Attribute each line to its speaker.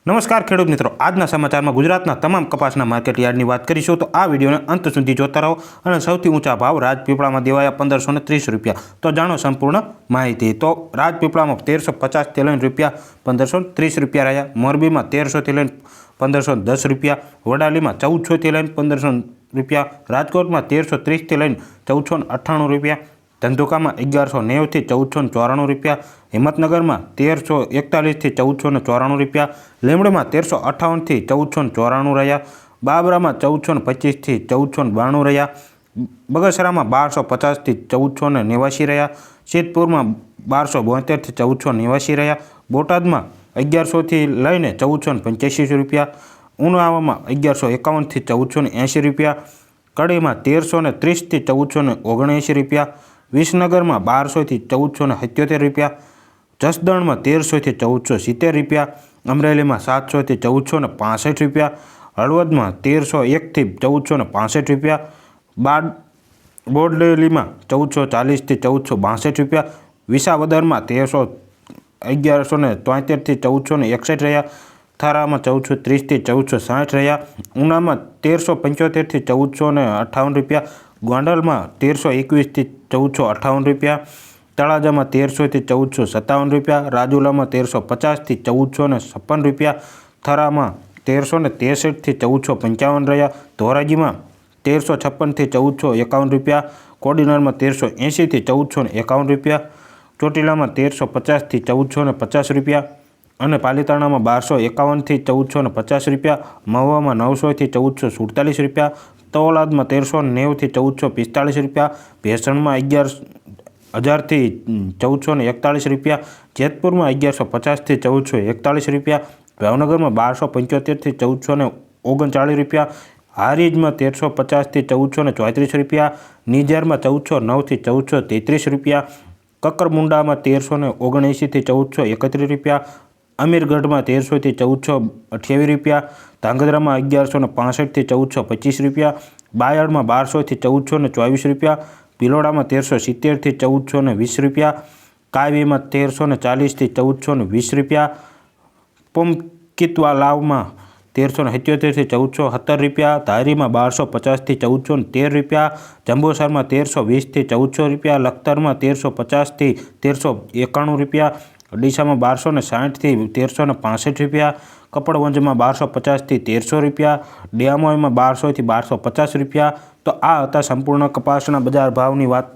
Speaker 1: નમસ્કાર ખેડૂત મિત્રો, આજના સમાચારમાં ગુજરાતના તમામ કપાસના માર્કેટ યાર્ડની વાત કરીશું. તો આ વિડીયોને અંત સુધી જોતા રહો. અને સૌથી ઊંચા ભાવ રાજપીપળામાં દેવાયા 1530 રૂપિયા. તો જાણો સંપૂર્ણ માહિતી. તો રાજપીપળામાં 1350થી લઈને રૂપિયા 1530 રૂપિયા રહ્યા. મોરબીમાં 1300થી લઈને 1510 રૂપિયા. વડાલીમાં 1400થી લઈને 1500 રૂપિયા. રાજકોટમાં 1330થી લઈને 1498 રૂપિયા. ધંધુકામાં 1190થી 1494 રૂપિયા. હિંમતનગરમાં 1341થી 1494 રૂપિયા. લીંબડીમાં 1358થી 1494 રહ્યા. બાબરામાં 1425થી 1492 રહ્યા. બગસરામાં 1250થી 1489 રહ્યા. સિદ્ધપુરમાં 1272થી 1489 રહ્યા. બોટાદમાં 1100થી લઈને 1485 રૂપિયા. ઉનાવામાં 1151થી 1480 રૂપિયા. કડીમાં 1330થી 1479 રૂપિયા. વિસનગરમાં 1200થી 1477 રૂપિયા. જસદણમાં 1300થી 1470 રૂપિયા. અમરેલીમાં 700થી 1465 રૂપિયા. હળવદમાં 1301થી 1465 રૂપિયા. બોરડેલીમાં 1440થી 1462 રૂપિયા. વિસાવદરમાં 1173થી 1461 રહ્યા. થરામાં 1430થી 1460 રહ્યા. ઉનામાં 1375થી 1458 રૂપિયા. ગોંડલમાં 1321થી 1458 રૂપિયા. તળાજામાં 1300થી 1457 રૂપિયા. રાજુલામાં 1350થી 1456 રૂપિયા. થરામાં 1363થી 1455 રહ્યા. ધોરાજીમાં 1356થી 1451 રૂપિયા. કોડીનારમાં 1380થી 1451 રૂપિયા. ચોટીલામાં 1350થી 1450 રૂપિયા. અને પાલીતાણામાં 1251થી 1450 રૂપિયા. મહુવામાં 900થી 1447 રૂપિયા. તોલાદમાં 1390થી 1445 રૂપિયા. ભેસણમાં 11,000થી 1441 રૂપિયા. જેતપુરમાં 1150થી 1441 રૂપિયા. ભાવનગરમાં 1275થી 1439 રૂપિયા. હારીજમાં 1350થી 1434 રૂપિયા. નિઝારમાં 1409થી 1433 રૂપિયા. કકરમુંડામાં 1379થી 1431 રૂપિયા. અમીરગઢમાં 1300થી 1428 રૂપિયા. ધાંગધ્રામાં 1165થી 1425 રૂપિયા. બાયડમાં 1200થી 1424 રૂપિયા. ભિલોડામાં 1370થી 1420 રૂપિયા. કાવીમાં 1340થી 1420 રૂપિયા. પોમકિતવાલાવમાં 1377થી 1417 રૂપિયા. ધારીમાં 1250થી 1413 રૂપિયા. જંબુસરમાં 1320થી 1400 રૂપિયા. લખતરમાં 1350થી 1391 રૂપિયા. ડીસામાં 1260થી 1365 રૂપિયા. કપડવંજમાં 1250થી 1300 રૂપિયા. ડિયામોયમાં 1200થી 1250 રૂપિયા. તો આ હતા સંપૂર્ણ કપાસના બજાર ભાવની વાત.